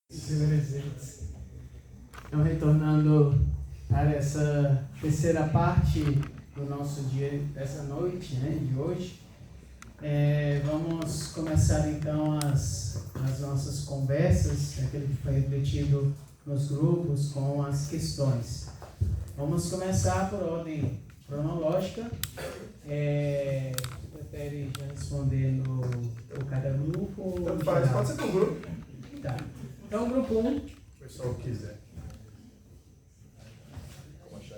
Presentes. Então, retornando para essa terceira parte do nosso dia, dessa noite, de hoje, vamos começar então as nossas conversas, aquilo que foi refletido nos grupos, com as questões. Vamos começar por ordem cronológica. Você prefere já responder por cada grupo? Tanto faz, pode ser por grupo. Tá. Então, grupo 1. O pessoal quiser.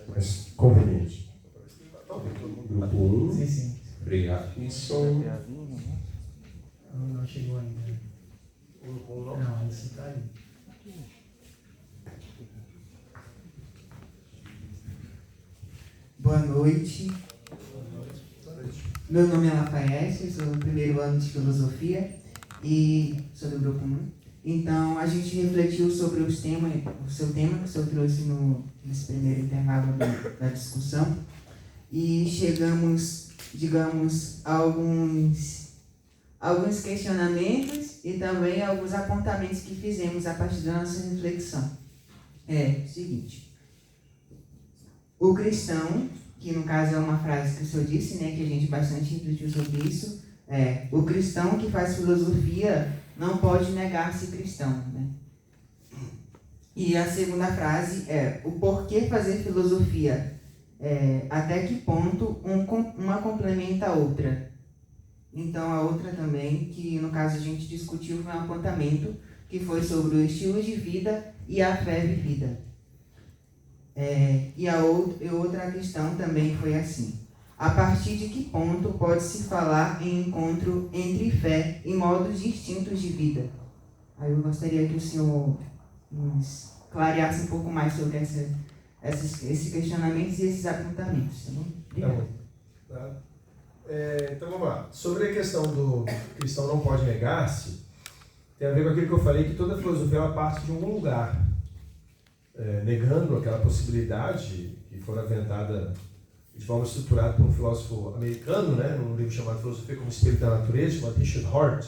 Mais conveniente. Grupo 1. Sim. Obrigado. Isso. Não chegou ainda. Grupo 1 não? Não, isso está ali. Boa noite. Meu nome é Lafayette, sou do primeiro ano de filosofia e sou do grupo 1. Então, a gente refletiu sobre o seu tema que o senhor trouxe nesse primeiro intervalo da discussão e chegamos, digamos, a alguns questionamentos e também alguns apontamentos que fizemos a partir da nossa reflexão. É o seguinte: o cristão, que no caso é uma frase que o senhor disse, que a gente bastante refletiu sobre isso, o cristão que faz filosofia não pode negar-se cristão, E a segunda frase é: o porquê fazer filosofia? Até que ponto uma complementa a outra? Então, a outra também, que no caso a gente discutiu, foi um apontamento que foi sobre o estilo de vida e a fé vivida. E a outra questão também foi assim: a partir de que ponto pode-se falar em encontro entre fé e modos distintos de vida? Aí eu gostaria que o senhor nos clareasse um pouco mais sobre esses questionamentos e esses apontamentos, tá bom? Obrigado. Tá. Então vamos lá. Sobre a questão do cristão não pode negar-se, tem a ver com aquilo que eu falei, que toda filosofia ela parte de algum lugar. Negando aquela possibilidade que foi aventada de forma estruturada por um filósofo americano, num livro chamado Filosofia como Espírito da Natureza, chamado Richard Hort,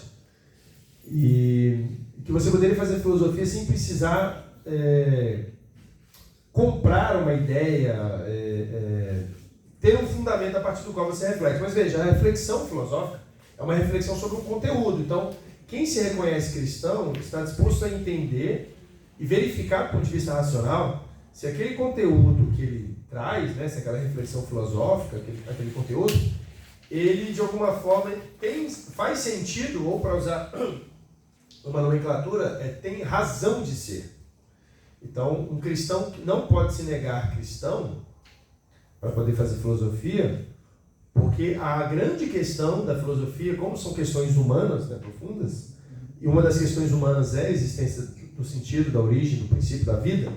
e que você poderia fazer filosofia sem precisar comprar uma ideia, ter um fundamento a partir do qual você reflete. Mas veja, a reflexão filosófica é uma reflexão sobre o conteúdo. Então, quem se reconhece cristão está disposto a entender e verificar do ponto de vista racional se aquele conteúdo que ele traz, se aquela reflexão filosófica, aquele conteúdo, ele de alguma forma faz sentido, ou para usar uma nomenclatura, tem razão de ser. Então, um cristão que não pode se negar cristão para poder fazer filosofia, porque a grande questão da filosofia, como são questões humanas, profundas, e uma das questões humanas é a existência do sentido, da origem, do princípio da vida.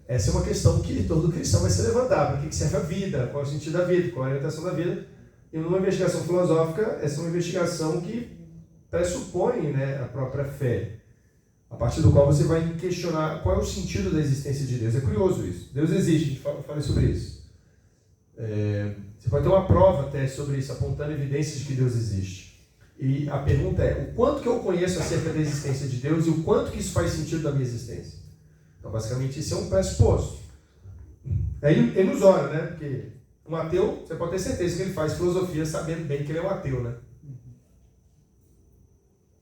Essa é uma questão que todo cristão vai se levantar. Para que serve a vida? Qual é o sentido da vida? Qual é a orientação da vida? E numa investigação filosófica, essa é uma investigação que pressupõe a própria fé, a partir do qual você vai questionar qual é o sentido da existência de Deus. É curioso isso. Deus existe, a gente fala sobre isso. Você pode ter uma prova até sobre isso, apontando evidências de que Deus existe. E a pergunta é: o quanto que eu conheço acerca da existência de Deus e o quanto que isso faz sentido da minha existência? Então, basicamente, isso é um pressuposto. É ilusório, Porque um ateu, você pode ter certeza que ele faz filosofia sabendo bem que ele é um ateu,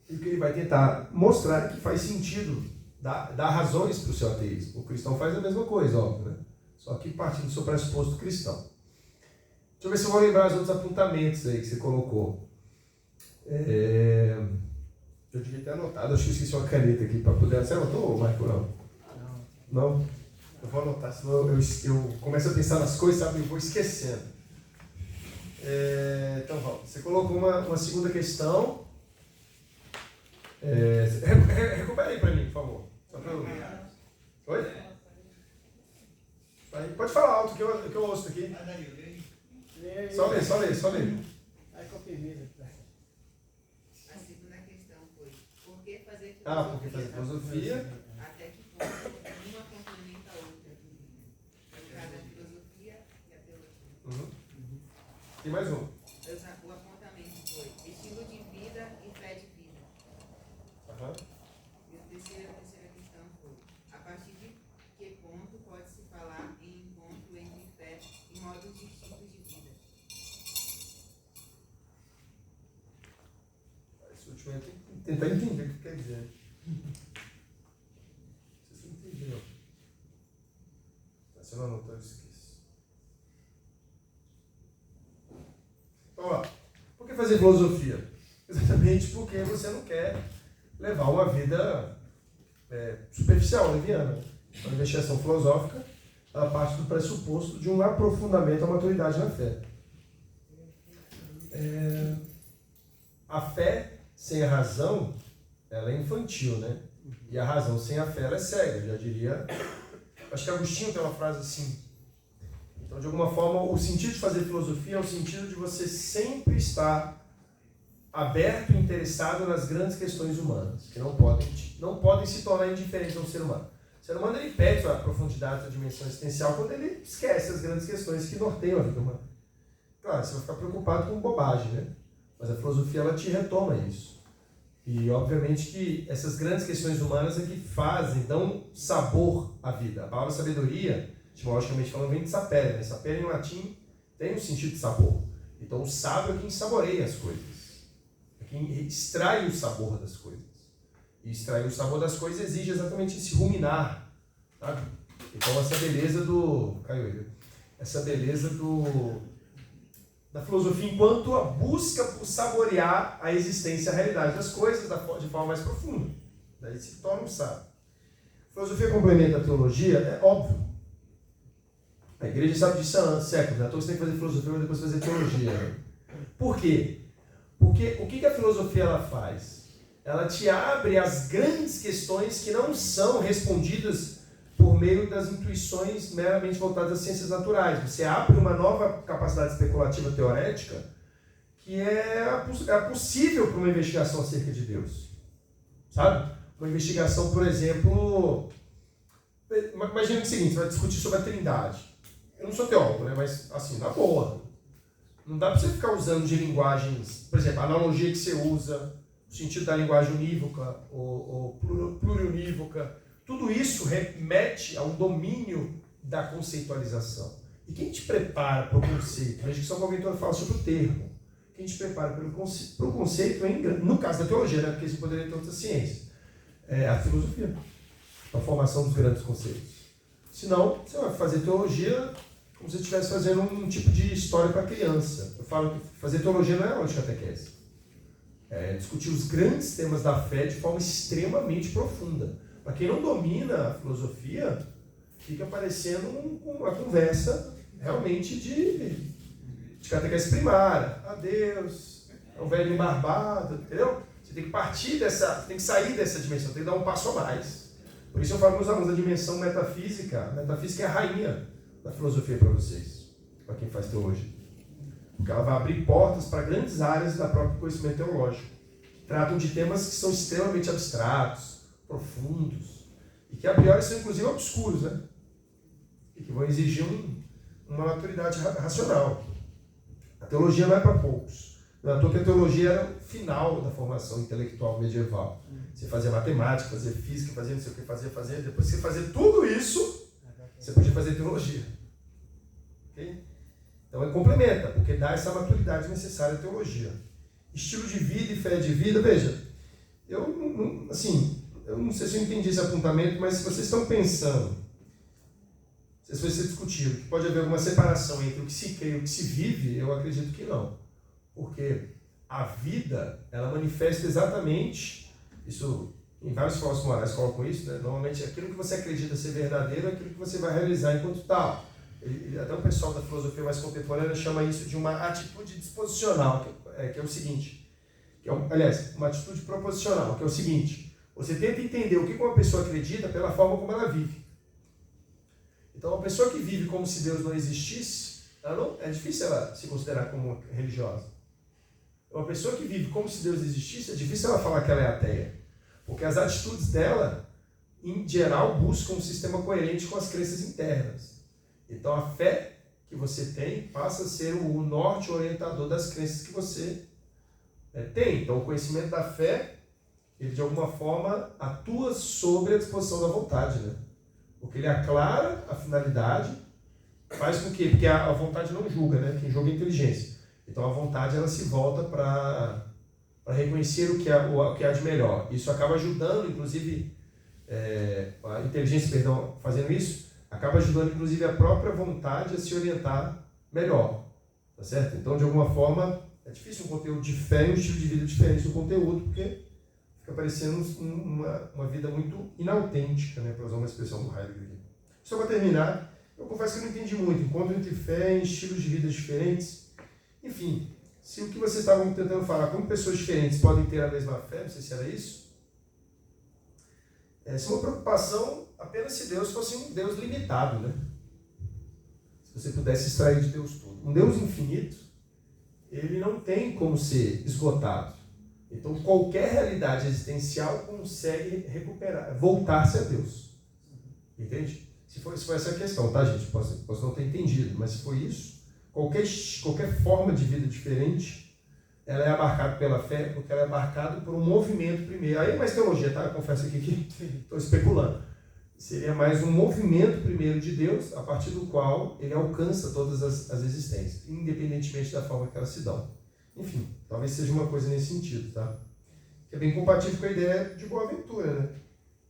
E que ele vai tentar mostrar que faz sentido, dar razões para o seu ateísmo. O cristão faz a mesma coisa, óbvio, Só que partindo do seu pressuposto cristão. Deixa eu ver se eu vou lembrar os outros apontamentos aí que você colocou. Eu devia ter anotado, acho que eu esqueci uma caneta aqui para poder... Você anotou, Marco? Não? Eu vou anotar, senão eu começo a pensar nas coisas, e vou esquecendo. Então vamos. Você colocou uma segunda questão. Recupera aí para mim, por favor. Só para eu... Oi? Pode falar alto que eu ouço aqui. Só lê. Vai conferir. A segunda questão foi: por que fazer filosofia? Por que fazer filosofia? Até que ponto uma complementa a outra? No caso, a filosofia e a teologia. Tem mais um. O apontamento foi estilo de vida e fé de vida. E a terceira questão tentar entender o que quer dizer. Vocês não entenderam. Se eu não anotar, eu esqueço. Vamos lá. Por que fazer filosofia? Exatamente porque você não quer levar uma vida superficial, leviana. A investigação filosófica, ela parte do pressuposto de um aprofundamento à maturidade na fé. A fé sem a razão, ela é infantil, né? E a razão sem a fé, ela é cega, eu já diria. Acho que Agostinho tem uma frase assim. Então, de alguma forma, o sentido de fazer filosofia é o sentido de você sempre estar aberto e interessado nas grandes questões humanas, que não podem se tornar indiferentes ao ser humano. O ser humano, ele perde a profundidade da dimensão existencial quando ele esquece as grandes questões que norteiam a vida humana. Claro, você vai ficar preocupado com bobagem, né? Mas a filosofia, ela te retoma isso. E, obviamente, que essas grandes questões humanas é que dão sabor à vida. A palavra sabedoria, etimologicamente falando, vem de sapere, né? Sapere, em latim, tem um sentido de sabor. Então, o sábio é quem saboreia as coisas. É quem extrai o sabor das coisas. E extrair o sabor das coisas exige exatamente esse ruminar, sabe? Então, essa beleza da filosofia enquanto a busca por saborear a existência, a realidade das coisas de forma mais profunda. Daí se torna um sábio. A filosofia complementa a teologia? É óbvio. A igreja sabe disso há séculos. Então você tem que fazer filosofia e depois fazer teologia. Né? Por quê? Porque o que a filosofia ela faz? Ela te abre as grandes questões que não são respondidas por meio das intuições meramente voltadas às ciências naturais. Você abre uma nova capacidade especulativa teorética que é possível para uma investigação acerca de Deus. Sabe? Uma investigação, por exemplo... Imagina o seguinte, você vai discutir sobre a Trindade. Eu não sou teólogo, né? Mas, assim, na boa. Não dá para você ficar usando de linguagens... Por exemplo, a analogia que você usa, o sentido da linguagem unívoca ou pluriunívoca... Tudo isso remete a um domínio da conceitualização. E quem te prepara para o conceito? Veja que só alguém fala sobre o termo. Quem te prepara para o conceito, no caso da teologia, né? Porque isso poderia ter outra ciência, é a filosofia, a formação dos grandes conceitos. Senão, você vai fazer teologia como se você estivesse fazendo um tipo de história para criança. Eu falo que fazer teologia não é aula de catequese. É discutir os grandes temas da fé de forma extremamente profunda. Para quem não domina a filosofia, fica parecendo uma conversa realmente de catequese primária. Adeus, é um velho embarbado, entendeu? Você tem que partir tem que sair dessa dimensão, tem que dar um passo a mais. Por isso eu falo para os alunos, a dimensão metafísica. A metafísica é a rainha da filosofia para vocês, para quem faz teologia. Porque ela vai abrir portas para grandes áreas da própria conhecimento teológico. Tratam de temas que são extremamente abstratos, profundos, e que a priori são inclusive obscuros, né? E que vão exigir uma maturidade racional. A teologia não é para poucos. Não é à toa que a teologia era o final da formação intelectual medieval. Você fazia matemática, fazia física, fazia não sei o que, fazia. Depois que você fazia tudo isso, você podia fazer teologia. Okay? Então, complementa, porque dá essa maturidade necessária à teologia. Estilo de vida e fé de vida, veja, eu não sei se eu entendi esse apontamento, mas se vocês estão pensando, não sei se vai ser discutido, que pode haver alguma separação entre o que se crê e o que se vive, eu acredito que não. Porque a vida, ela manifesta exatamente, isso em vários filósofos morais colocam isso, né? Normalmente aquilo que você acredita ser verdadeiro é aquilo que você vai realizar enquanto tal. Até o pessoal da filosofia mais contemporânea chama isso de uma atitude disposicional, que é o seguinte, uma atitude proposicional, que é o seguinte: você tenta entender o que uma pessoa acredita pela forma como ela vive. Então, uma pessoa que vive como se Deus não existisse, é difícil ela se considerar como religiosa. Uma pessoa que vive como se Deus existisse, é difícil ela falar que ela é ateia. Porque as atitudes dela, em geral, buscam um sistema coerente com as crenças internas. Então, a fé que você tem passa a ser o norte orientador das crenças que você tem. Então, o conhecimento da fé, ele de alguma forma atua sobre a disposição da vontade, né? Porque ele aclara a finalidade, faz com que, porque a vontade não julga, né? Quem julga é a inteligência. Então a vontade ela se volta para para reconhecer o que há de melhor. Isso acaba ajudando, inclusive, a inteligência, perdão, fazendo isso, acaba ajudando, inclusive, a própria vontade a se orientar melhor. Tá certo? Então, de alguma forma, é difícil um conteúdo de fé e um estilo de vida diferente do conteúdo, porque fica parecendo uma vida muito inautêntica, né, para usar uma expressão do Heidegger. Só para terminar, eu confesso que eu não entendi muito. Encontro entre fé e estilos de vida diferentes. Enfim, se o que vocês estavam tentando falar, como pessoas diferentes podem ter a mesma fé, não sei se era isso, se uma preocupação apenas se Deus fosse um Deus limitado, né? Se você pudesse extrair de Deus tudo. Um Deus infinito, ele não tem como ser esgotado. Então, qualquer realidade existencial consegue recuperar, voltar-se a Deus. Entende? Se for essa a questão, tá, gente? Posso não ter entendido, mas se for isso, qualquer forma de vida diferente, ela é abarcada pela fé, porque ela é abarcada por um movimento primeiro. Aí é mais teologia, tá? Eu confesso aqui que estou especulando. Seria mais um movimento primeiro de Deus, a partir do qual ele alcança todas as existências, independentemente da forma que elas se dão. Enfim, talvez seja uma coisa nesse sentido, tá? Que é bem compatível com a ideia de boa-ventura, né?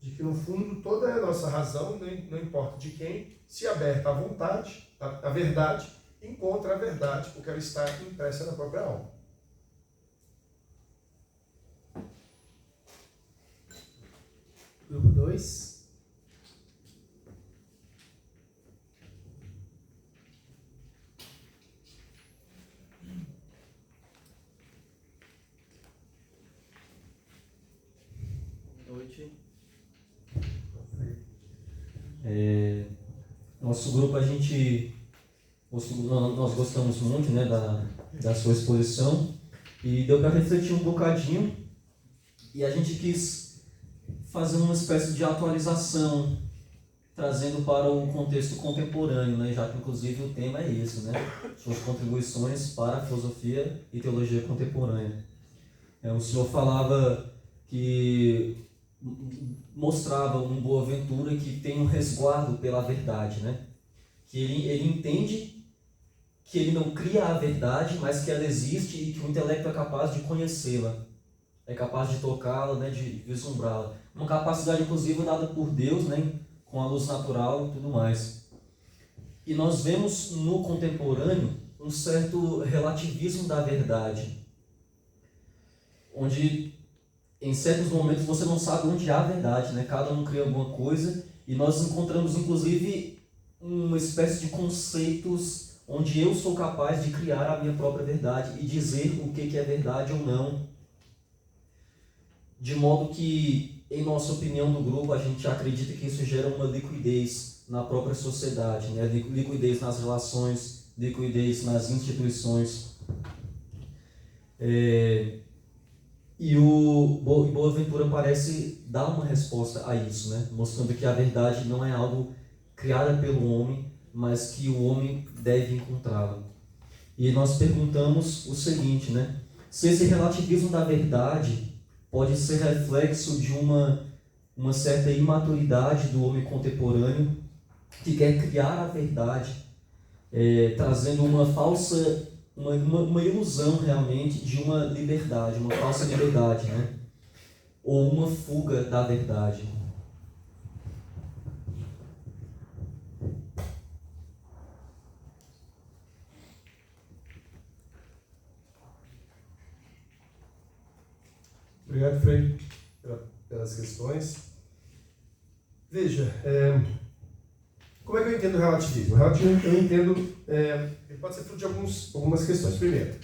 De que, no fundo, toda a nossa razão, não importa de quem, se aberta à vontade, à verdade, encontra a verdade, porque ela está impressa na própria alma. Grupo 2. Noite. Nosso grupo, nós gostamos muito, né, da sua exposição, e deu para refletir um bocadinho, e a gente quis fazer uma espécie de atualização, trazendo para o contexto contemporâneo, né, já que inclusive o tema é esse, né, suas contribuições para a filosofia e teologia contemporânea. O senhor falava que mostrava um Boaventura que tem um resguardo pela verdade, né? Que ele entende que ele não cria a verdade, mas que ela existe e que o intelecto é capaz de conhecê-la, é capaz de tocá-la, né, de vislumbrá-la. Uma capacidade, inclusive, dada por Deus, né, com a luz natural e tudo mais. E nós vemos no contemporâneo um certo relativismo da verdade, onde em certos momentos você não sabe onde há a verdade, né? Cada um cria alguma coisa, e nós encontramos inclusive uma espécie de conceitos onde eu sou capaz de criar a minha própria verdade e dizer o que é verdade ou não. De modo que, em nossa opinião do grupo, a gente acredita que isso gera uma liquidez na própria sociedade, né? Liquidez nas relações, liquidez nas instituições. E o Boaventura parece dar uma resposta a isso, né? Mostrando que a verdade não é algo criada pelo homem, mas que o homem deve encontrá-la. E nós perguntamos o seguinte, né? Se esse relativismo da verdade pode ser reflexo de uma certa imaturidade do homem contemporâneo que quer criar a verdade, trazendo uma falsa... Uma ilusão realmente de uma liberdade, uma falsa liberdade, né? Ou uma fuga da verdade. Obrigado, Frei, pelas questões. Veja, como é que eu entendo o relativismo? O relativismo eu entendo, ele pode ser fruto de algumas questões. Primeiro,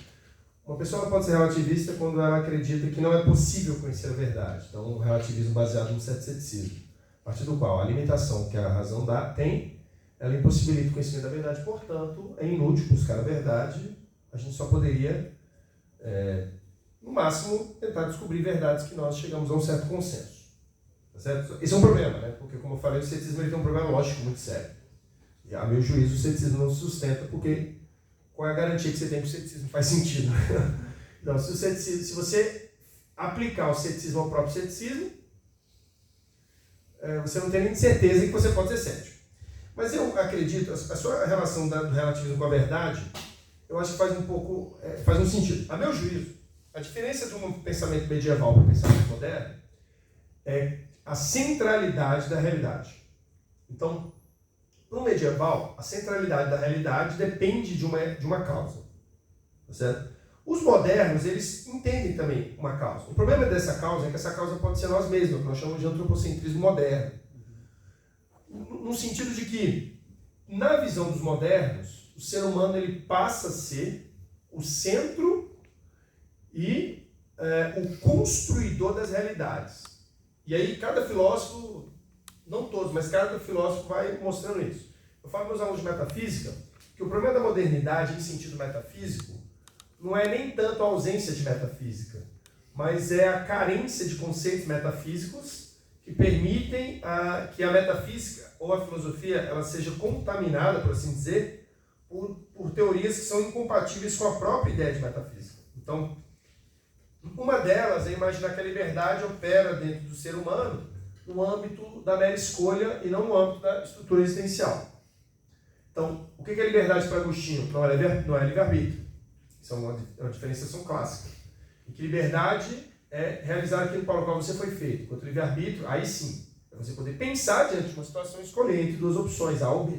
uma pessoa pode ser relativista quando ela acredita que não é possível conhecer a verdade. Então, o relativismo baseado num certo ceticismo, a partir do qual a limitação que a razão tem, ela impossibilita o conhecimento da verdade. Portanto, é inútil buscar a verdade. A gente só poderia, no máximo, tentar descobrir verdades que nós chegamos a um certo consenso. Tá certo? Esse é um problema, né? Porque, como eu falei, o ceticismo ele tem um problema lógico muito sério. E, a meu juízo, o ceticismo não se sustenta, porque qual é a garantia que você tem que o ceticismo faz sentido? Então, se você aplicar o ceticismo ao próprio ceticismo, você não tem nem certeza que você pode ser cético. Mas eu acredito, a sua relação do relativismo com a verdade, eu acho que faz um sentido. A meu juízo, A diferença de um pensamento medieval para um pensamento moderno é a centralidade da realidade. Então, no medieval, a centralidade da realidade depende de uma causa. Tá certo? Os modernos, eles entendem também uma causa. O problema dessa causa é que essa causa pode ser nós mesmos, que nós chamamos de antropocentrismo moderno. No sentido de que, na visão dos modernos, o ser humano ele passa a ser o centro e o construidor das realidades. E aí cada filósofo, não todos, mas cada filósofo vai mostrando isso. Eu falo para meus alunos de metafísica que o problema da modernidade, em sentido metafísico, não é nem tanto a ausência de metafísica, mas é a carência de conceitos metafísicos que permitem que a metafísica ou a filosofia ela seja contaminada, por assim dizer, por teorias que são incompatíveis com a própria ideia de metafísica. Então, uma delas é imaginar que a liberdade opera dentro do ser humano no âmbito da mera escolha e não no âmbito da estrutura existencial. Então, o que é liberdade para Agostinho? Não é livre-arbítrio. Isso é uma diferenciação clássica. E que liberdade é realizar aquilo para o qual você foi feito. Enquanto livre-arbítrio, aí sim, é você poder pensar diante de uma situação e escolher entre duas opções, A ou B.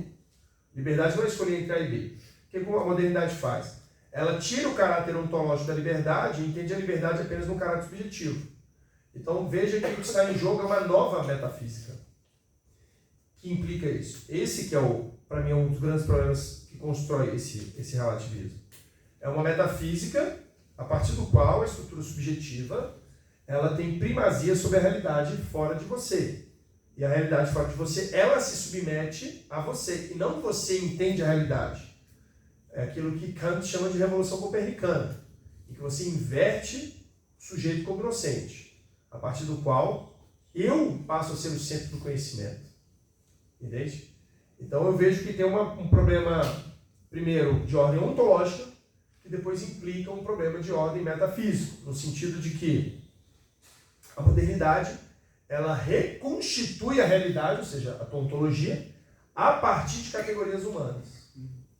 Liberdade não é escolher entre A e B. O que a modernidade faz? Ela tira o caráter ontológico da liberdade e entende a liberdade apenas no caráter subjetivo. Então veja que o que está em jogo é uma nova metafísica que implica isso. Esse que para mim, é um dos grandes problemas que constrói esse relativismo. É uma metafísica a partir do qual a estrutura subjetiva ela tem primazia sobre a realidade fora de você. E a realidade fora de você, ela se submete a você. E não você entende a realidade. É aquilo que Kant chama de revolução copernicana, em que você inverte o sujeito cognoscente, a partir do qual eu passo a ser o centro do conhecimento. Entende? Então eu vejo que tem um problema, primeiro, de ordem ontológica, que depois implica um problema de ordem metafísica, no sentido de que a modernidade ela reconstitui a realidade, ou seja, a tua ontologia, a partir de categorias humanas,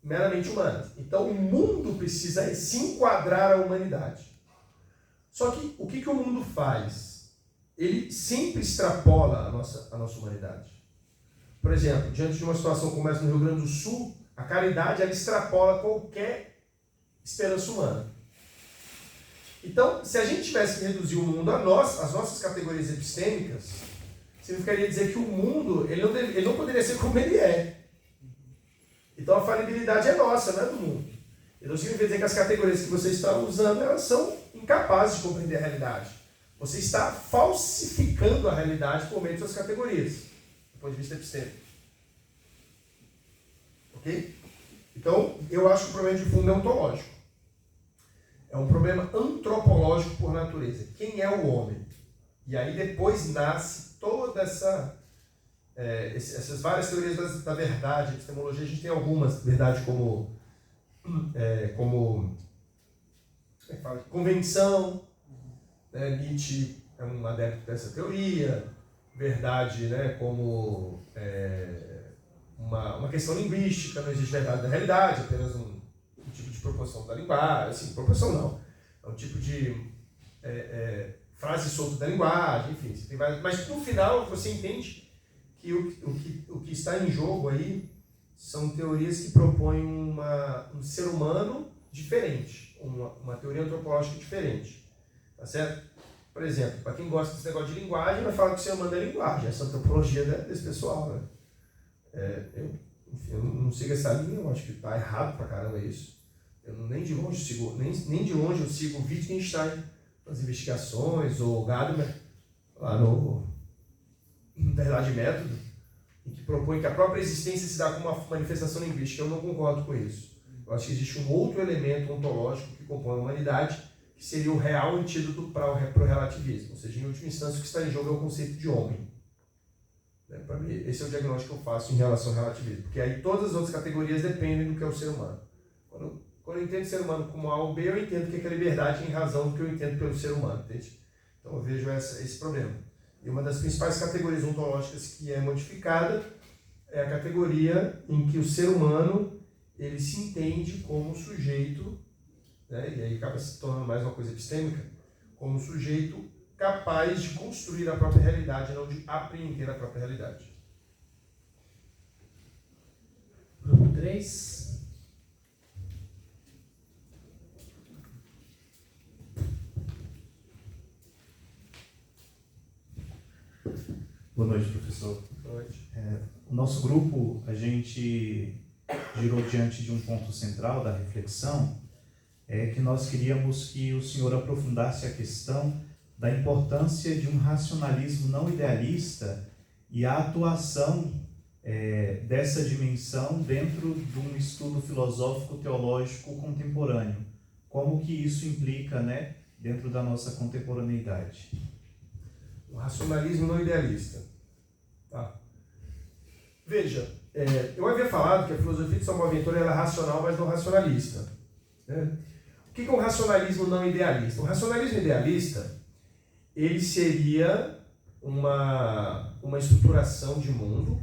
meramente humanas. Então o mundo precisa se enquadrar à humanidade. Só que o que o mundo faz? Ele sempre extrapola a nossa humanidade. Por exemplo, diante de uma situação como essa no Rio Grande do Sul, a caridade ela extrapola qualquer esperança humana. Então, se a gente tivesse que reduzir o mundo às nossas categorias epistêmicas, significaria dizer que o mundo ele não poderia ser como ele é. Então a falibilidade é nossa, não é do mundo. Então significa dizer que as categorias que você está usando elas são incapazes de compreender a realidade. Você está falsificando a realidade por meio de suas categorias, do ponto de vista epistêmico. Ok? Então, eu acho que o problema de fundo é ontológico. É um problema antropológico por natureza. Quem é o homem? E aí depois nasce toda essas várias teorias da verdade, epistemologia. A gente tem algumas, verdade como convenção, né? Nietzsche é um adepto dessa teoria, verdade, né? Como uma questão linguística, não existe verdade da realidade, apenas um tipo de proporção da linguagem, assim, proporção não, é um tipo de frase solta da linguagem, enfim, você tem várias, mas no final você entende que o que está em jogo aí são teorias que propõem um ser humano diferente, uma teoria antropológica diferente, tá certo? Por exemplo, para quem gosta desse negócio de linguagem, vai falar que o ser humano é linguagem, essa antropologia desse pessoal, né? Eu não sigo essa linha, eu acho que está errado pra caramba isso. Eu nem de longe eu sigo o Wittgenstein nas investigações, ou Gadamer, lá no Verdade e Método, em que propõe que a própria existência se dá como uma manifestação linguística. Eu não concordo com isso. Eu acho que existe um outro elemento ontológico que compõe a humanidade, que seria o real antídoto para o relativismo. Ou seja, em última instância, o que está em jogo é o conceito de homem. Para mim, esse é o diagnóstico que eu faço em relação ao relativismo. Porque aí todas as outras categorias dependem do que é o ser humano. Quando eu entendo o ser humano como A ou B, eu entendo que é liberdade em razão do que eu entendo pelo ser humano. Entende? Então eu vejo esse problema. E uma das principais categorias ontológicas que é modificada é a categoria em que o ser humano ele se entende como sujeito né? E aí acaba se tornando mais uma coisa epistêmica, como um sujeito capaz de construir a própria realidade, não de apreender a própria realidade. Grupo 3. Boa noite, professor. Boa noite. O nosso grupo, a gente girou diante de um ponto central da reflexão, que nós queríamos que o senhor aprofundasse a questão da importância de um racionalismo não idealista e a atuação dessa dimensão dentro de um estudo filosófico-teológico contemporâneo. Como que isso implica, né, dentro da nossa contemporaneidade? O racionalismo não idealista. Tá? Veja, eu havia falado que a filosofia de São Boaventura era racional, mas não racionalista. Né? O que é um racionalismo não idealista? O racionalismo idealista, ele seria uma estruturação de mundo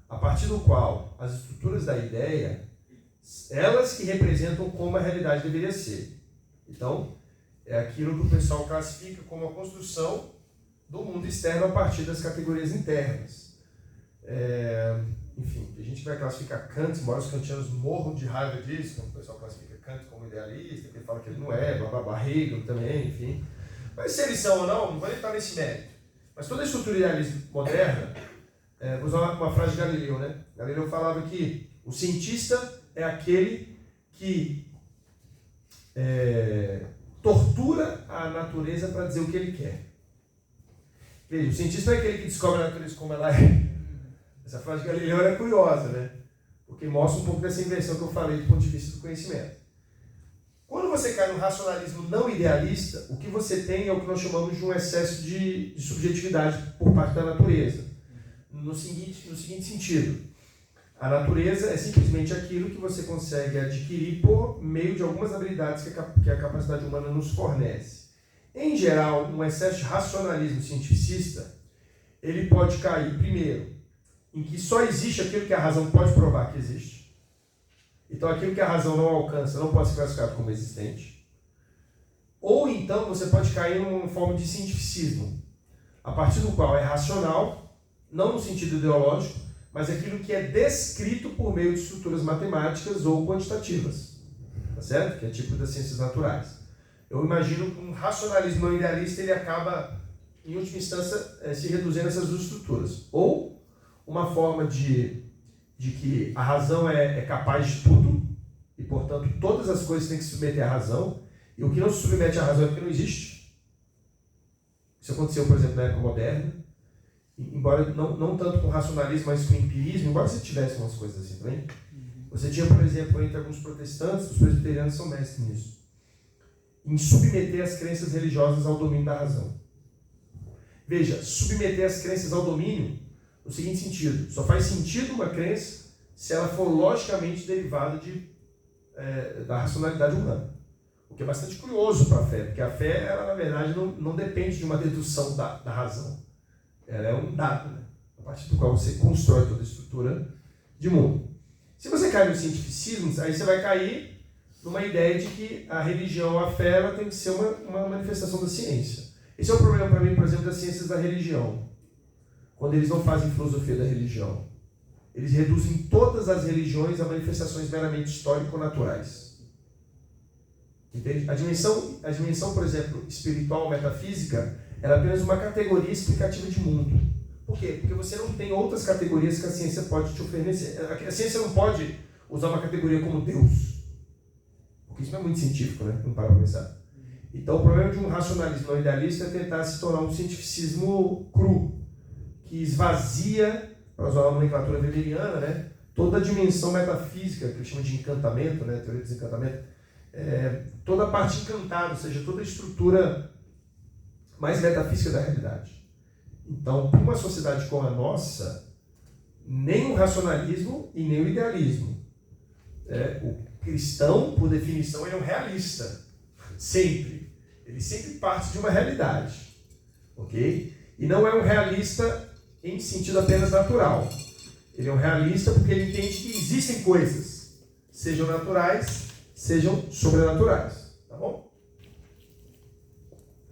a partir do qual as estruturas da ideia, elas que representam como a realidade deveria ser. Então, é aquilo que o pessoal classifica como a construção do mundo externo a partir das categorias internas. Enfim, a gente vai classificar Kant, embora os kantianos morram de raiva disso, então o pessoal classifica Kant como idealista, que ele fala que ele não é, blá blá blá, Hegel também, enfim. Mas se eles são ou não vou entrar nesse mérito. Mas toda a estrutura idealista moderna, vou usar uma frase de Galileu, né? Galileu falava que o cientista é aquele que tortura a natureza para dizer o que ele quer. Veja, o cientista não é aquele que descobre a natureza como ela é. Essa frase de Galileu é curiosa, né? Porque mostra um pouco dessa inversão que eu falei do ponto de vista do conhecimento. Quando você cai no racionalismo não idealista, o que você tem é o que nós chamamos de um excesso de subjetividade por parte da natureza. No seguinte sentido, a natureza é simplesmente aquilo que você consegue adquirir por meio de algumas habilidades que a capacidade humana nos fornece. Em geral, um excesso de racionalismo cientificista, ele pode cair, primeiro, em que só existe aquilo que a razão pode provar que existe. Então, aquilo que a razão não alcança não pode ser classificado como existente. Ou então, você pode cair numa forma de cientificismo, a partir do qual é racional, não no sentido ideológico, mas aquilo que é descrito por meio de estruturas matemáticas ou quantitativas. Tá certo? Que é tipo das ciências naturais. Eu imagino que um racionalismo não idealista ele acaba, em última instância, se reduzindo a essas duas estruturas. Ou uma forma de que a razão é capaz de tudo, e, portanto, todas as coisas têm que se submeter à razão, e o que não se submete à razão é porque não existe. Isso aconteceu, por exemplo, na época moderna, embora não tanto com racionalismo, mas com empirismo, embora você tivesse umas coisas assim também. Você tinha, por exemplo, entre alguns protestantes, os presbiterianos são mestres nisso, em submeter as crenças religiosas ao domínio da razão. Veja, submeter as crenças ao domínio no seguinte sentido: só faz sentido uma crença se ela for logicamente derivada da racionalidade humana. O que é bastante curioso para a fé, porque a fé, ela, na verdade, não depende de uma dedução da razão. Ela é um dado, né? A partir do qual você constrói toda a estrutura de mundo. Se você cai no cientificismo, aí você vai cair numa ideia de que a religião, a fé, ela tem que ser uma manifestação da ciência. Esse é o problema para mim, por exemplo, das ciências da religião. Quando eles não fazem filosofia da religião. Eles reduzem todas as religiões a manifestações meramente histórico-naturais. Entende? A dimensão, por exemplo, espiritual, metafísica, ela é apenas uma categoria explicativa de mundo. Por quê? Porque você não tem outras categorias que a ciência pode te oferecer. A ciência não pode usar uma categoria como Deus. Porque isso não é muito científico, né? Não para pensar. Então, o problema de um racionalismo não idealista é tentar se tornar um cientificismo cru, que esvazia, para usar uma nomenclatura weberiana, né, toda a dimensão metafísica, que ele chama de encantamento, né, teoria do desencantamento, toda a parte encantada, ou seja, toda a estrutura mais metafísica da realidade. Então, para uma sociedade como a nossa, nem o racionalismo e nem o idealismo. O cristão, por definição, ele é um realista. Sempre. Ele sempre parte de uma realidade. Ok? E não é um realista em sentido apenas natural. Ele é um realista porque ele entende que existem coisas, sejam naturais, sejam sobrenaturais. Tá? bom?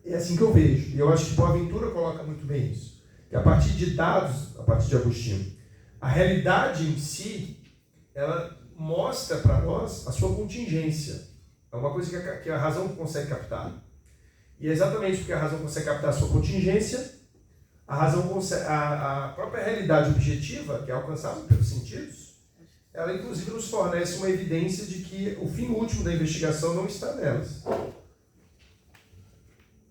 É assim que eu vejo. E eu acho que Boaventura coloca muito bem isso. Que a partir de dados, a partir de Agostinho, a realidade em si, ela mostra para nós a sua contingência. É uma coisa que a razão consegue captar. E é exatamente porque a razão consegue captar a sua contingência, a razão consegue, a própria realidade objetiva, que é alcançável pelos sentidos, ela inclusive nos fornece uma evidência de que o fim último da investigação não está nelas.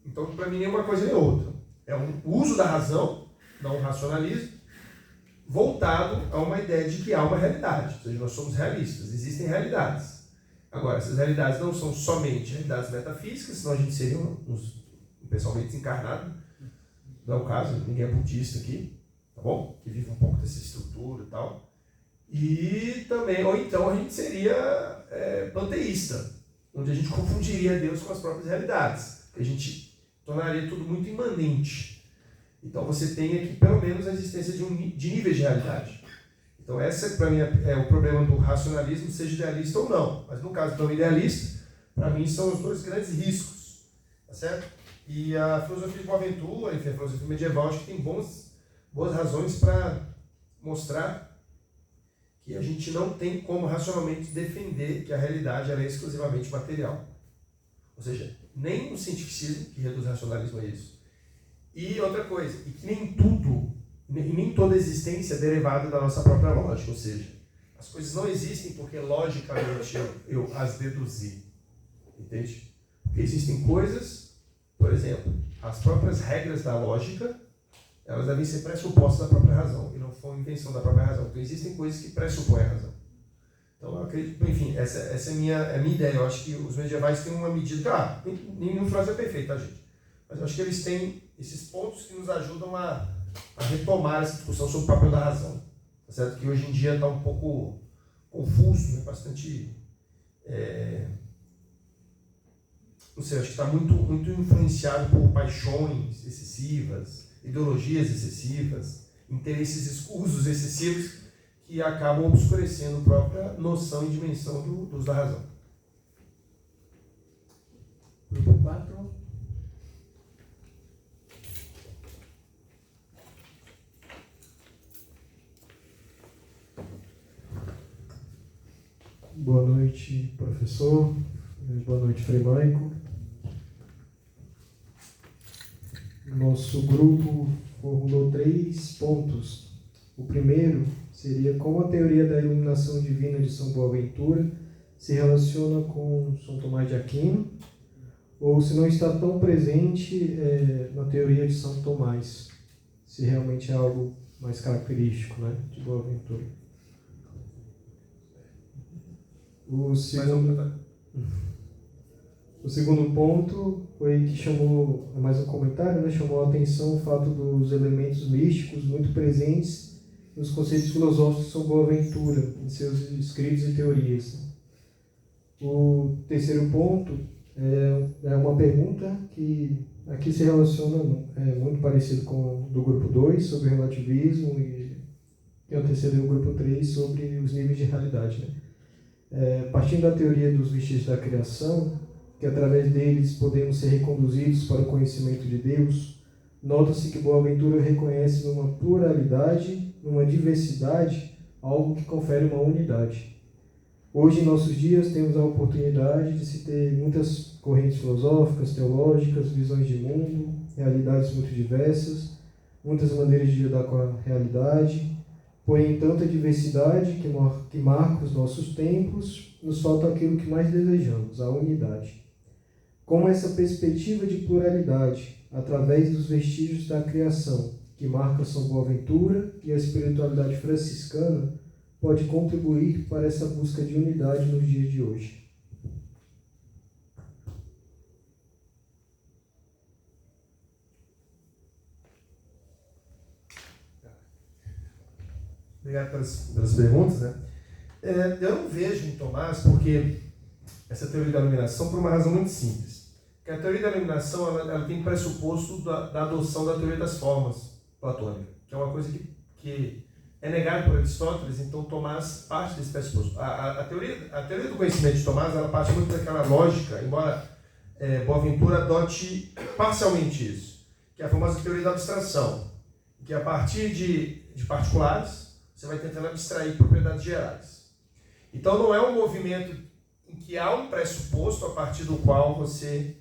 Então, para mim, nem uma coisa nem outra. É um uso da razão, não um racionalismo, voltado a uma ideia de que há uma realidade. Ou seja, nós somos realistas, existem realidades. Agora, essas realidades não são somente realidades metafísicas, senão a gente seria um pessoalmente desencarnado. Não é o caso, ninguém é budista aqui, tá bom? Que vive um pouco dessa estrutura e tal. E também, ou então a gente seria panteísta, onde a gente confundiria Deus com as próprias realidades. A gente tornaria tudo muito imanente. Então você tem aqui pelo menos a existência de níveis de realidade. Então essa para mim é o problema do racionalismo, seja idealista ou não. Mas no caso do idealista, para mim são os dois grandes riscos, tá certo? E a filosofia de Boaventura, enfim, a filosofia medieval, acho que tem boas razões para mostrar que a gente não tem como racionalmente defender que a realidade ela é exclusivamente material. Ou seja, nem o cientificismo, que reduz o racionalismo a isso. E outra coisa, e que nem tudo, nem toda existência é derivada da nossa própria lógica. Ou seja, as coisas não existem porque logicamente eu as deduzi. Entende? Porque existem coisas, por exemplo, as próprias regras da lógica, elas devem ser pressupostas da própria razão, e não foram invenção da própria razão. Então existem coisas que pressupõem a razão. Então eu acredito, enfim, essa é a minha ideia. Eu acho que os medievais têm uma medida, nenhum frase é perfeito, tá, gente? Mas eu acho que eles têm esses pontos que nos ajudam a retomar essa discussão sobre o papel da razão. Tá certo? Que hoje em dia está um pouco confuso, né? Bastante... não sei, acho que está muito influenciado por paixões excessivas, ideologias excessivas, interesses escusos excessivos que acabam obscurecendo a própria noção e dimensão do uso da razão. Grupo 4. Boa noite, professor. Boa noite, Frei Maico. Nosso grupo formulou 3 pontos. O primeiro seria como a teoria da iluminação divina de São Boaventura se relaciona com São Tomás de Aquino, ou se não está tão presente na teoria de São Tomás, se realmente é algo mais característico, né, de Boaventura. O segundo ponto foi que chamou, é mais um comentário, né, chamou a atenção o fato dos elementos místicos muito presentes nos conceitos filosóficos de São Boaventura, em seus escritos e teorias. O terceiro ponto é uma pergunta que aqui se relaciona, muito parecido com o do grupo 2, sobre relativismo, e antecedeu o grupo 3 sobre os níveis de realidade, né? Partindo da teoria dos vestígios da criação, que através deles podemos ser reconduzidos para o conhecimento de Deus, nota-se que Boaventura reconhece numa pluralidade, numa diversidade, algo que confere uma unidade. Hoje, em nossos dias, temos a oportunidade de se ter muitas correntes filosóficas, teológicas, visões de mundo, realidades muito diversas, muitas maneiras de lidar com a realidade. Porém, tanta diversidade que marca os nossos tempos, nos falta aquilo que mais desejamos, a unidade. Como essa perspectiva de pluralidade, através dos vestígios da criação, que marca São Boaventura e a espiritualidade franciscana, pode contribuir para essa busca de unidade nos dias de hoje? Obrigado pelas perguntas, né? Eu não vejo em Tomás, porque essa teoria da iluminação, por uma razão muito simples. Porque a teoria da iluminação ela tem pressuposto da adoção da teoria das formas platônica, que é uma coisa que é negada por Aristóteles, então Tomás parte desse pressuposto. A teoria do conhecimento de Tomás ela parte muito daquela lógica, embora Boaventura adote parcialmente isso, que é a famosa teoria da abstração, que a partir de particulares, você vai tentando abstrair propriedades gerais. Então não é um movimento em que há um pressuposto a partir do qual você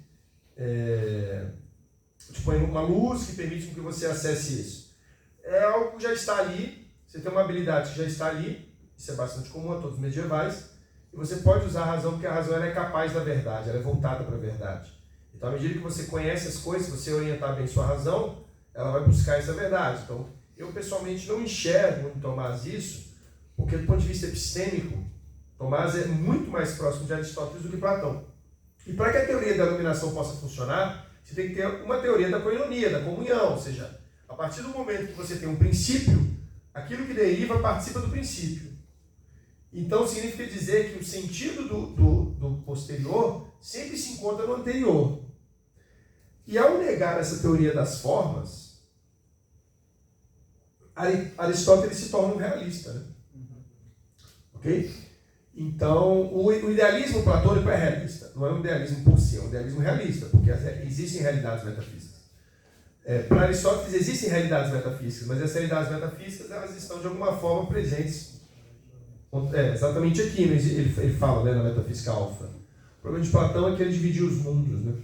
põe uma luz que permite que você acesse isso. É algo que já está ali, você tem uma habilidade que já está ali, isso é bastante comum a todos os medievais, e você pode usar a razão porque a razão ela é capaz da verdade, ela é voltada para a verdade. Então, à medida que você conhece as coisas, se você orientar bem sua razão, ela vai buscar essa verdade. Então, eu pessoalmente não enxergo em Tomás isso, porque do ponto de vista epistêmico, Tomás é muito mais próximo de Aristóteles do que Platão. E para que a teoria da iluminação possa funcionar, você tem que ter uma teoria da koinonia, da comunhão, ou seja, a partir do momento que você tem um princípio, aquilo que deriva participa do princípio. Então, significa dizer que o sentido do posterior sempre se encontra no anterior. E ao negar essa teoria das formas, Aristóteles se torna um realista. Né? Ok? Então, o idealismo platônico é realista. Não é um idealismo por si, é um idealismo realista, porque existem realidades metafísicas. Para Aristóteles existem realidades metafísicas, mas essas realidades metafísicas elas estão de alguma forma presentes. Exatamente aqui, ele fala, né, na Metafísica Alfa. O problema de Platão é que ele dividiu os mundos, né?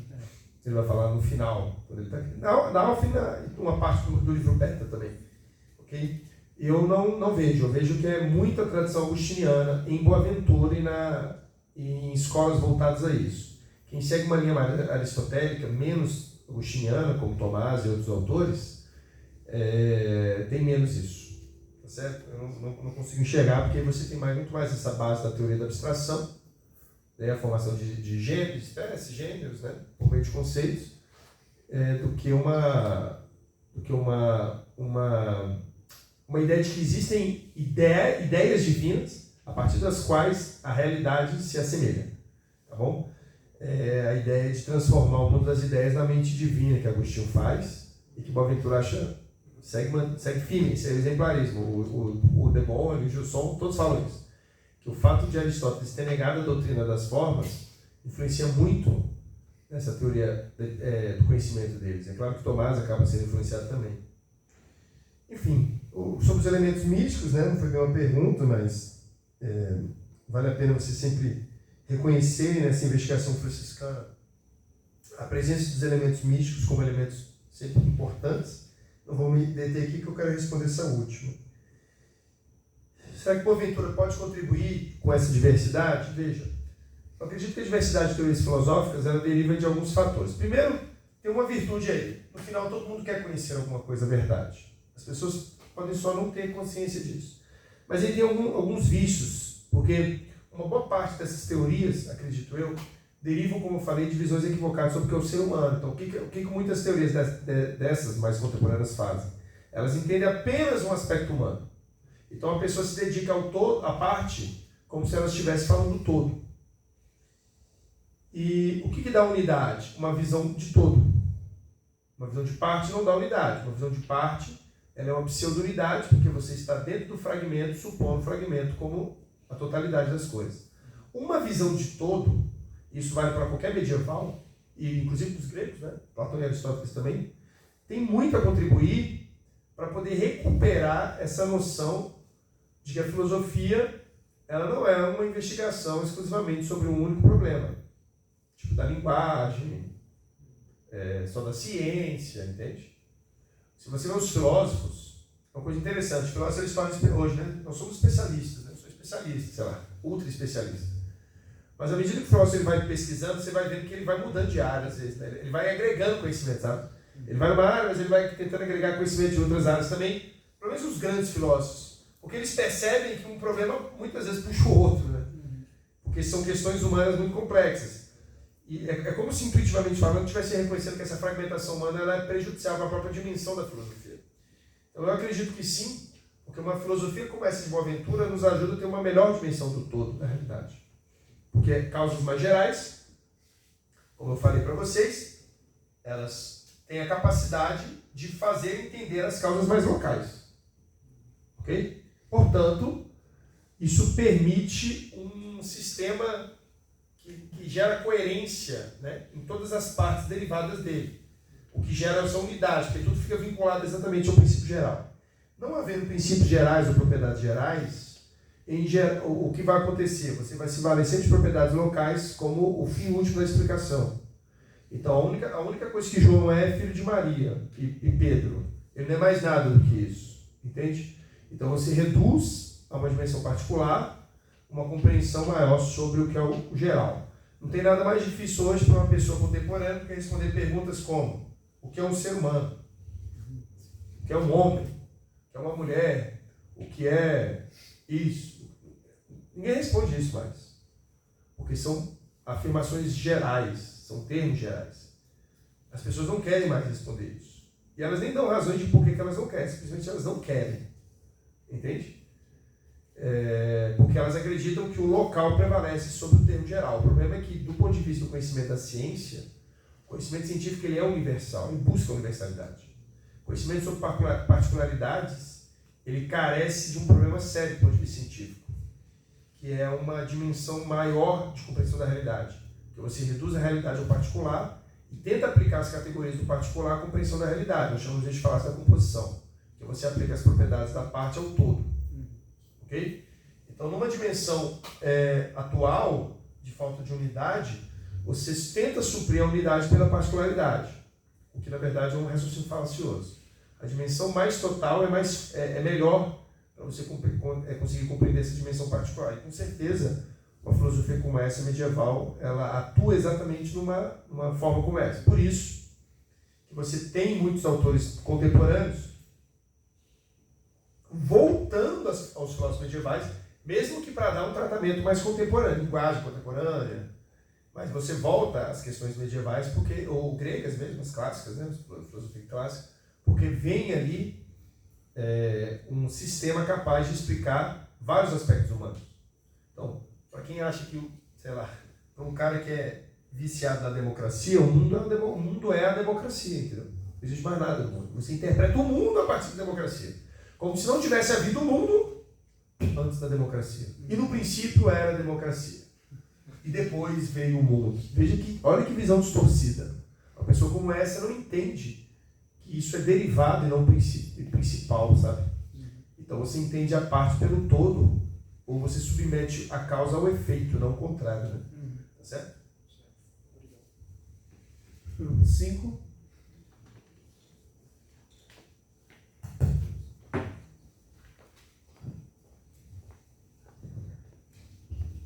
Ele vai falar no final, quando ele está aqui. Na Alfa e uma parte do livro Beta também. Okay? Eu não vejo, eu vejo que é muita tradição agostiniana em Boaventura e em escolas voltadas a isso. Quem segue uma linha mais aristotélica, menos agostiniana, como Tomás e outros autores, tem menos isso. Tá certo? Eu não consigo enxergar, porque você tem muito mais essa base da teoria da abstração, né, a formação de gêneros, espécies, gêneros, né, por meio de conceitos, do que uma ideia de que existem ideias divinas a partir das quais a realidade se assemelha. Tá bom? A ideia de transformar o mundo das ideias na mente divina que Agostinho faz e que Boaventura acha segue firme, esse é o exemplarismo. O De Bon, o Gilson, todos falam isso. Que o fato de Aristóteles ter negado a doutrina das formas influencia muito nessa teoria do conhecimento deles. É claro que Tomás acaba sendo influenciado também. Enfim, sobre os elementos místicos, né, não foi bem uma pergunta, mas vale a pena você sempre reconhecer nessa investigação franciscana a presença dos elementos místicos como elementos sempre importantes. Não vou me deter aqui que eu quero responder essa última. Será que Boaventura pode contribuir com essa diversidade? Veja, eu acredito que a diversidade de teorias filosóficas ela deriva de alguns fatores. Primeiro, tem uma virtude aí. No final, todo mundo quer conhecer alguma coisa, verdade. As pessoas podem só não ter consciência disso. Mas ele tem alguns vícios, porque uma boa parte dessas teorias, acredito eu, derivam, como eu falei, de visões equivocadas sobre o que é o ser humano. Então, o que muitas teorias dessas mais contemporâneas fazem? Elas entendem apenas um aspecto humano. Então, a pessoa se dedica ao todo, à parte, como se ela estivesse falando do todo. E o que dá unidade? Uma visão de todo. Uma visão de parte não dá unidade. Uma visão de parte ela é uma pseudo-unidade, porque você está dentro do fragmento, supondo o fragmento como a totalidade das coisas. Uma visão de todo, isso vale para qualquer medieval, e inclusive dos gregos, né? Platão e Aristóteles também, tem muito a contribuir para poder recuperar essa noção de que a filosofia ela não é uma investigação exclusivamente sobre um único problema, tipo da linguagem, só da ciência, entende? Se você vê os filósofos, é uma coisa interessante, os filósofos eles falam hoje, né? Nós somos especialistas, né? Eu sou especialista, sei lá, ultra especialista. Mas à medida que o filósofo ele vai pesquisando, você vai vendo que ele vai mudando de área, às vezes, né? Ele vai agregando conhecimento, sabe? Ele vai numa área, mas ele vai tentando agregar conhecimento de outras áreas também, pelo menos os grandes filósofos, porque eles percebem que um problema muitas vezes puxa o outro, né? Porque são questões humanas muito complexas. E é como se, intuitivamente falando, estivesse reconhecendo que essa fragmentação humana ela é prejudicial para a própria dimensão da filosofia. Então eu acredito que sim, porque uma filosofia como essa de Boaventura nos ajuda a ter uma melhor dimensão do todo, da realidade. Porque causas mais gerais, como eu falei para vocês, elas têm a capacidade de fazer entender as causas mais locais. Ok? Portanto, isso permite um sistema que gera coerência, né, em todas as partes derivadas dele. O que gera essa unidade, porque tudo fica vinculado exatamente ao princípio geral. Não havendo princípios gerais ou propriedades gerais, o que vai acontecer? Você vai se valer sempre de propriedades locais como o fim último da explicação. Então, a única coisa que João é filho de Maria e Pedro. Ele não é mais nada do que isso. Entende? Então, você reduz a uma dimensão particular uma compreensão maior sobre o que é o geral. Não tem nada mais difícil hoje para uma pessoa contemporânea do que responder perguntas como: o que é um ser humano? O que é um homem? O que é uma mulher? O que é isso? Ninguém responde isso mais. Porque são afirmações gerais, são termos gerais. As pessoas não querem mais responder isso. E elas nem dão razões de por que elas não querem, simplesmente elas não querem. Entende? Porque elas acreditam que o local prevalece sobre o termo geral. O problema é que, do ponto de vista do conhecimento da ciência, o conhecimento científico ele é universal, ele busca a universalidade. O conhecimento sobre particularidades, ele carece de um problema sério do ponto de vista científico, que é uma dimensão maior de compreensão da realidade. Que você reduz a realidade ao particular e tenta aplicar as categorias do particular à compreensão da realidade. Nós chamamos de falácia da composição, que você aplica as propriedades da parte ao todo. Ok? Então, numa dimensão atual, de falta de unidade, você tenta suprir a unidade pela particularidade, o que na verdade é um raciocínio falacioso. A dimensão mais total é melhor para você conseguir compreender essa dimensão particular. E com certeza, uma filosofia como essa medieval, ela atua exatamente numa forma como essa. Por isso que você tem muitos autores contemporâneos voltando aos filósofos medievais, mesmo que para dar um tratamento mais contemporâneo, linguagem contemporânea. Mas você volta às questões medievais, ou gregas mesmo, as clássicas, né, filosofia clássica, porque vem ali um sistema capaz de explicar vários aspectos humanos. Então, para quem acha que, sei lá, para um cara que é viciado na democracia, o mundo é a democracia, entendeu? Não existe mais nada no mundo. Você interpreta o mundo a partir da democracia. Como se não tivesse havido o mundo antes da democracia. E no princípio era a democracia. E depois veio o mundo. Olha que visão distorcida. Uma pessoa como essa não entende que isso é derivado e não principal, sabe? Então você entende a parte pelo todo, ou você submete a causa ao efeito, não o contrário, né? Tá certo? Pergunta 5.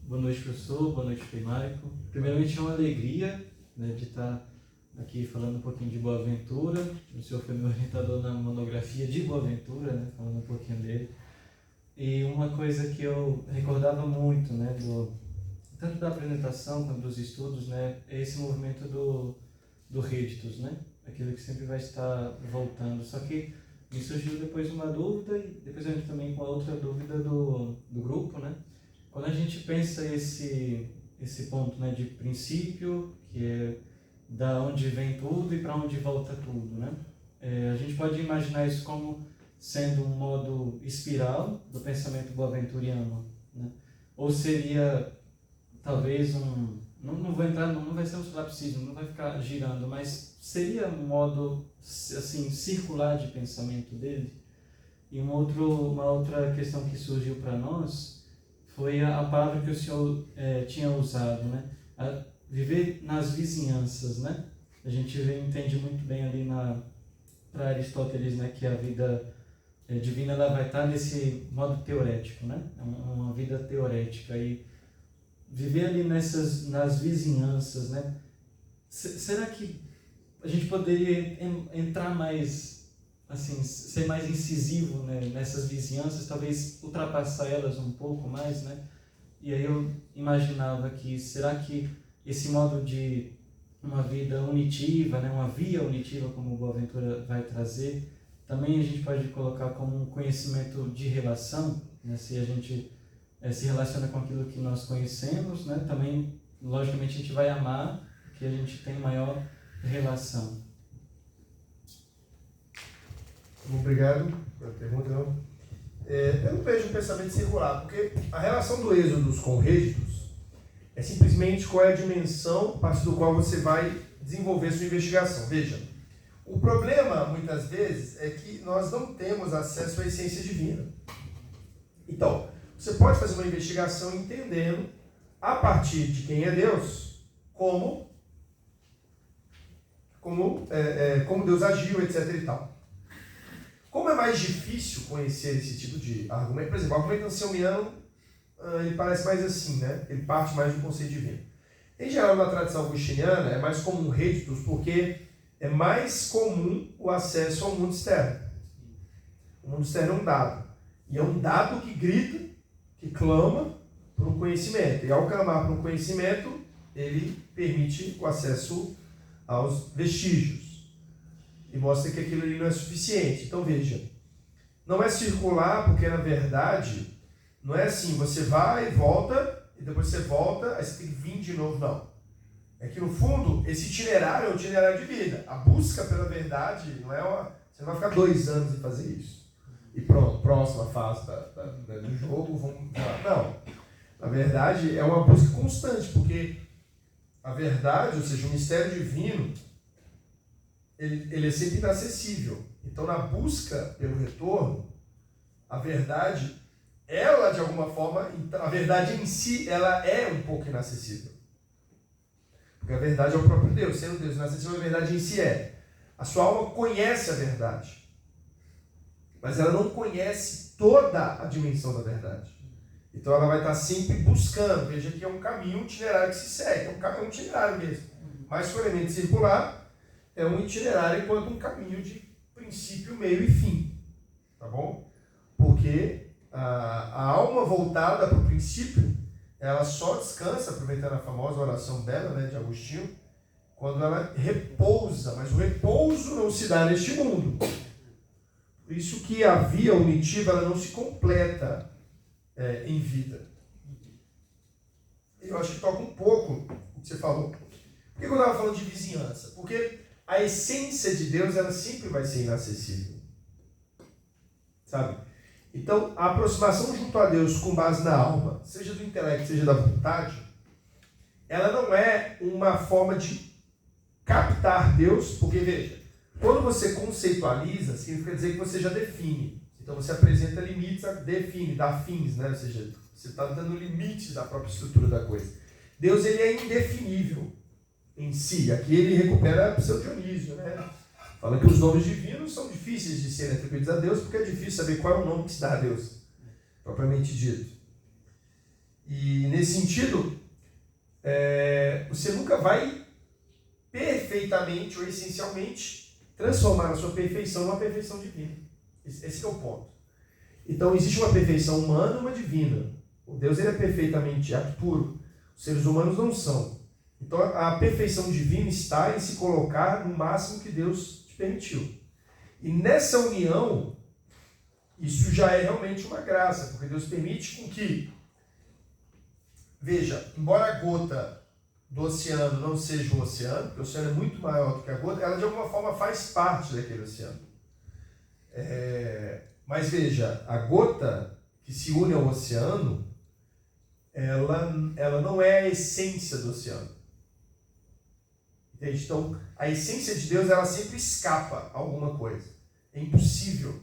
Boa noite, professor. Boa noite, Maico. Primeiramente, é uma alegria, né, de estar aqui falando um pouquinho de Boaventura. O senhor foi meu orientador na monografia de Boaventura, né, falando um pouquinho dele. E uma coisa que eu recordava muito, né, tanto da apresentação quanto dos estudos, né, é esse movimento do Réditos, né, aquilo que sempre vai estar voltando. Só que me surgiu depois uma dúvida, e depois a gente também com a outra dúvida do grupo, né. Quando a gente pensa esse ponto, né, de princípio, que é da onde vem tudo e para onde volta tudo, né? A gente pode imaginar isso como sendo um modo espiral do pensamento boaventuriano, né? Ou seria talvez não vou entrar, não vai ser um solipsismo, não vai ficar girando, mas seria um modo assim circular de pensamento dele. E uma outra questão que surgiu para nós foi a palavra que o senhor tinha usado, né? A viver nas vizinhanças, né? A gente entende muito bem ali para Aristóteles, né, que a vida divina ela vai estar nesse modo teorético, né? Uma vida teorética e viver ali nas vizinhanças, né? Será que a gente poderia entrar mais assim, ser mais incisivo, né, nessas vizinhanças, talvez ultrapassar elas um pouco mais, né? E aí eu imaginava que, será que esse modo de uma vida unitiva, né, uma via unitiva, como o Boaventura vai trazer, também a gente pode colocar como um conhecimento de relação, né? Se a gente se relaciona com aquilo que nós conhecemos, né? Também, logicamente, a gente vai amar que a gente tem maior relação. Obrigado pela pergunta. Eu não vejo um pensamento circular, porque a relação do Êxodo com Réditos É simplesmente qual é a dimensão a partir do qual você vai desenvolver sua investigação. Veja, o problema, muitas vezes, é que nós não temos acesso à essência divina. Então, você pode fazer uma investigação entendendo, a partir de quem é Deus, como Deus agiu, etc. e tal. Como é mais difícil conhecer esse tipo de argumento, por exemplo, o argumento anselmiano, ele parece mais assim, né? Ele parte mais do conceito divino. Em geral, na tradição agostiniana, é mais comum réditos, porque é mais comum o acesso ao mundo externo. O mundo externo é um dado. E é um dado que grita, que clama por um conhecimento. E ao clamar por um conhecimento, ele permite o acesso aos vestígios. E mostra que aquilo ali não é suficiente. Então veja, não é circular, porque na verdade, não é assim, você vai e volta, e depois você volta, aí você tem que vir de novo, não. É que no fundo, esse itinerário é um itinerário de vida. A busca pela verdade não é uma... Você não vai ficar 2 anos em fazer isso. E pronto, próxima fase do jogo, vamos... Não. Na verdade, é uma busca constante, porque a verdade, ou seja, o mistério divino, ele é sempre inacessível. Então, na busca pelo retorno, a verdade, ela, de alguma forma, a verdade em si, ela é um pouco inacessível. Porque a verdade é o próprio Deus. Sendo Deus inacessível, a verdade em si é. A sua alma conhece a verdade, mas ela não conhece toda a dimensão da verdade. Então ela vai estar sempre buscando. Veja que é um caminho, um itinerário que se segue. É um itinerário mesmo. Mais que o elemento circular, é um itinerário enquanto um caminho de princípio, meio e fim. Tá bom? Porque a alma voltada para o princípio, ela só descansa, aproveitando a famosa oração bela, né, de Agostinho, quando ela repousa. Mas o repouso não se dá neste mundo. Por isso que a via unitiva ela não se completa em vida. Eu acho que toca um pouco o que você falou. Por que eu estava falando de vizinhança? Porque a essência de Deus ela sempre vai ser inacessível. Sabe? Então, a aproximação junto a Deus com base na alma, seja do intelecto, seja da vontade, ela não é uma forma de captar Deus, porque veja, quando você conceitualiza, significa dizer que você já define. Então você apresenta limites, define, dá fins, né? Ou seja, você está dando limites à própria estrutura da coisa. Deus ele é indefinível em si. Aqui ele recupera o seu Dionísio, né? Fala que os nomes divinos são difíceis de serem atribuídos a Deus, porque é difícil saber qual é o nome que se dá a Deus, propriamente dito. E nesse sentido, você nunca vai perfeitamente ou essencialmente transformar a sua perfeição numa perfeição divina. Esse é o ponto. Então existe uma perfeição humana e uma divina. O Deus ele é perfeitamente ato puro. Os seres humanos não são. Então a perfeição divina está em se colocar no máximo que Deus te permitiu. E nessa união, isso já é realmente uma graça, porque Deus permite com que, veja, embora a gota do oceano não seja um oceano, porque o oceano é muito maior do que a gota, ela de alguma forma faz parte daquele oceano. Mas veja, a gota que se une ao oceano, ela não é a essência do oceano. Entende? Então, a essência de Deus, ela sempre escapa a alguma coisa. É impossível.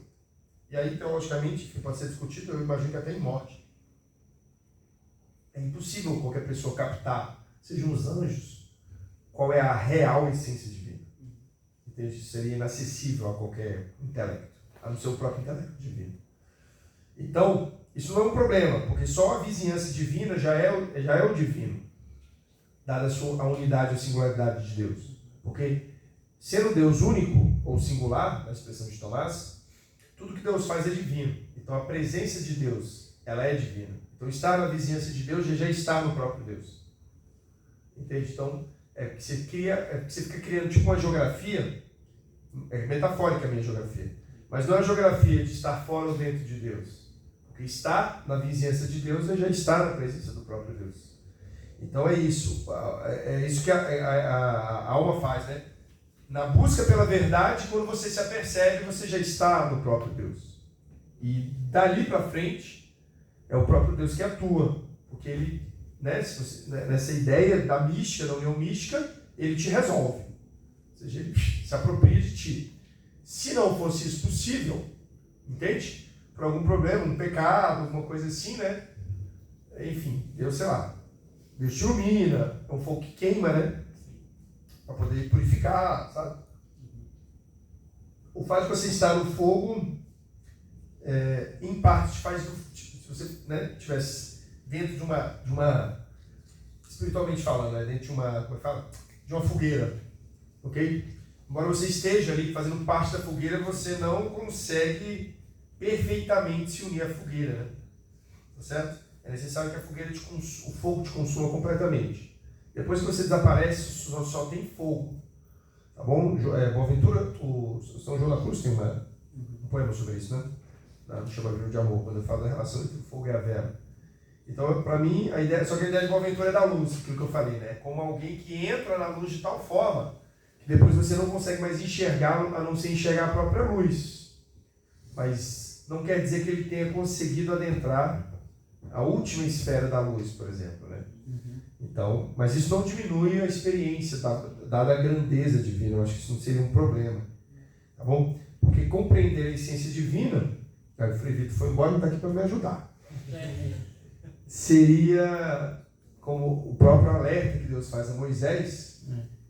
E aí, teologicamente, que pode ser discutido, eu imagino que até em morte. É impossível qualquer pessoa captar, sejam os anjos, qual é a real essência divina. Entende? Isso seria inacessível a qualquer intelecto, a não ser o próprio intelecto divino. Então, isso não é um problema, porque só a vizinhança divina já é o divino, dada a unidade ou singularidade de Deus. Porque, sendo Deus único ou singular, na expressão de Tomás, tudo que Deus faz é divino. Então, a presença de Deus, ela é divina. Então, estar na vizinhança de Deus já está no próprio Deus. Entende? Então, você fica criando tipo uma geografia, metafórica a minha geografia, mas não é a geografia de estar fora ou dentro de Deus. Porque estar na vizinhança de Deus já está na presença do próprio Deus. Então é isso que a alma faz, né? Na busca pela verdade, quando você se apercebe, você já está no próprio Deus. E dali para frente, é o próprio Deus que atua, porque ele né, nessa ideia da mística, da união mística, ele te resolve. Ou seja, ele se apropria de ti. Se não fosse isso possível, entende? Por algum problema, um pecado, alguma coisa assim, né? Enfim, Deus, sei lá, Deus te ilumina, é um fogo que queima, né? Para poder purificar, sabe? O fato de você estar no fogo, em parte, faz, se você, né, estivesse dentro de uma espiritualmente falando, né, dentro de uma, como é que fala? De uma fogueira, ok? Embora você esteja ali fazendo parte da fogueira, você não consegue perfeitamente se unir à fogueira, né? Tá certo? É necessário que a fogueira o fogo te consuma completamente. Depois que você desaparece, só tem fogo. Tá bom? Boaventura, o São João da Cruz tem um poema sobre isso, né? No Chamamento de Amor, quando eu falo da relação entre o fogo e a vela. Então, para mim, só que a ideia de Boaventura é da luz, aquilo que eu falei, né? Como alguém que entra na luz de tal forma que depois você não consegue mais enxergar, a não ser enxergar a própria luz. Mas não quer dizer que ele tenha conseguido adentrar a última esfera da luz, por exemplo, né? Então, mas isso não diminui a experiência, dada a grandeza divina. Eu acho que isso não seria um problema. Tá bom? Porque compreender a essência divina, o Frei Vitor foi embora e está aqui para me ajudar. Seria, como o próprio alerta que Deus faz a Moisés,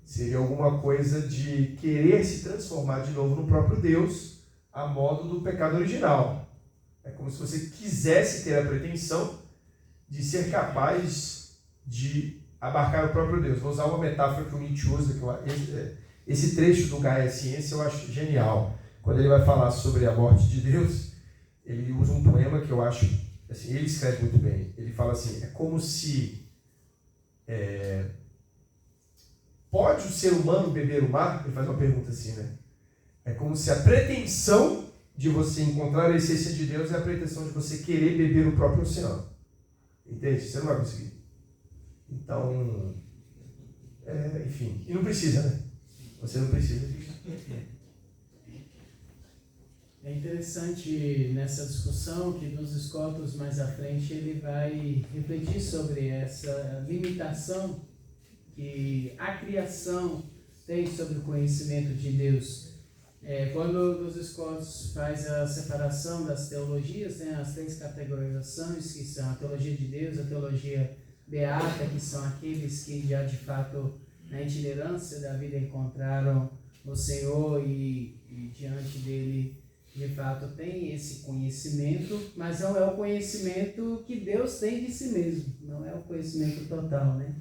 seria alguma coisa de querer se transformar de novo no próprio Deus, a modo do pecado original. É como se você quisesse ter a pretensão de ser capaz de abarcar o próprio Deus. Vou usar uma metáfora que o Nietzsche usa, esse trecho do Gaia Ciência eu acho genial. Quando ele vai falar sobre a morte de Deus, ele usa um poema que eu acho, assim, ele escreve muito bem. Ele fala assim, é como se... pode o ser humano beber o mar? Ele faz uma pergunta assim, né? É como se a pretensão de você encontrar a essência de Deus é a pretensão de você querer beber o próprio oceano. Entende? Você não vai conseguir. Então, enfim, e não precisa, né? Você não precisa disso. É interessante nessa discussão que nos escotos mais à frente ele vai refletir sobre essa limitação que a criação tem sobre o conhecimento de Deus. Quando nos escotos faz a separação das teologias, tem as 3 categorizações, que são a teologia de Deus, a teologia beata, que são aqueles que já de fato na itinerância da vida encontraram o Senhor e diante dele de fato tem esse conhecimento, mas não é o conhecimento que Deus tem de si mesmo, não é o conhecimento total, né?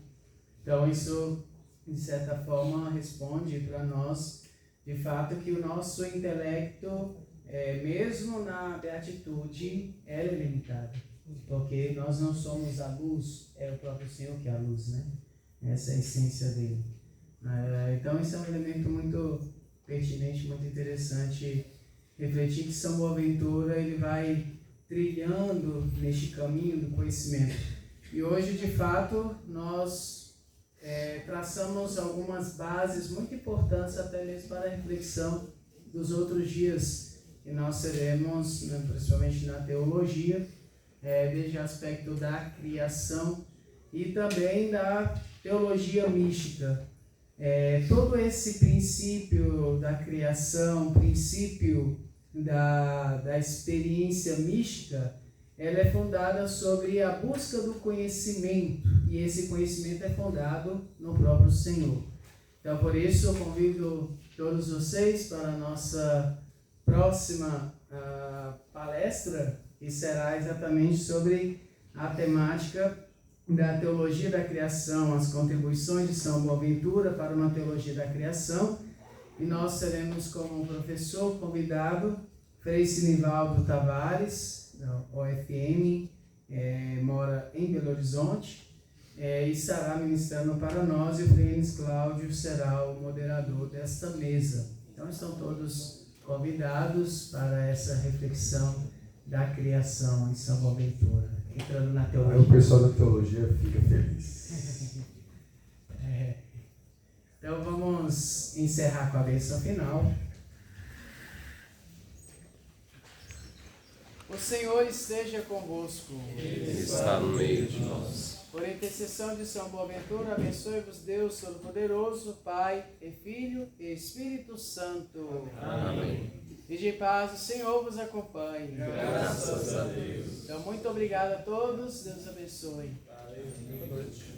Então isso de certa forma responde para nós de fato que o nosso intelecto, mesmo na beatitude, é limitado. Porque nós não somos a luz, é o próprio Senhor que é a luz, né? Essa é a essência dele. Então, esse é um elemento muito pertinente, muito interessante refletir que São Boaventura ele vai trilhando neste caminho do conhecimento. E hoje, de fato, nós traçamos algumas bases muito importantes até mesmo para a reflexão dos outros dias que nós teremos, né, principalmente na teologia, desde o aspecto da criação e também da teologia mística. Todo esse princípio da criação, princípio da experiência mística, ela é fundada sobre a busca do conhecimento, e esse conhecimento é fundado no próprio Senhor. Então, por isso, eu convido todos vocês para a nossa próxima palestra, que será exatamente sobre a temática da teologia da criação, as contribuições de São Boaventura para uma teologia da criação, e nós teremos como professor convidado Frei Sinivaldo Tavares, da OFM, mora em Belo Horizonte, e estará ministrando para nós, e o Frei Enes Cláudio será o moderador desta mesa. Então estão todos convidados para essa reflexão da criação em São Boaventura, entrando na teologia. Aí o pessoal da teologia fica feliz. Então vamos encerrar com a bênção final. O Senhor esteja convosco. Ele está no meio de nós. Por intercessão de São Boaventura, abençoe-vos Deus Todo-Poderoso, Pai e Filho e Espírito Santo. Amém. E de paz, o Senhor vos acompanhe. Graças a Deus. Então, muito obrigado a todos. Deus abençoe. Boa noite.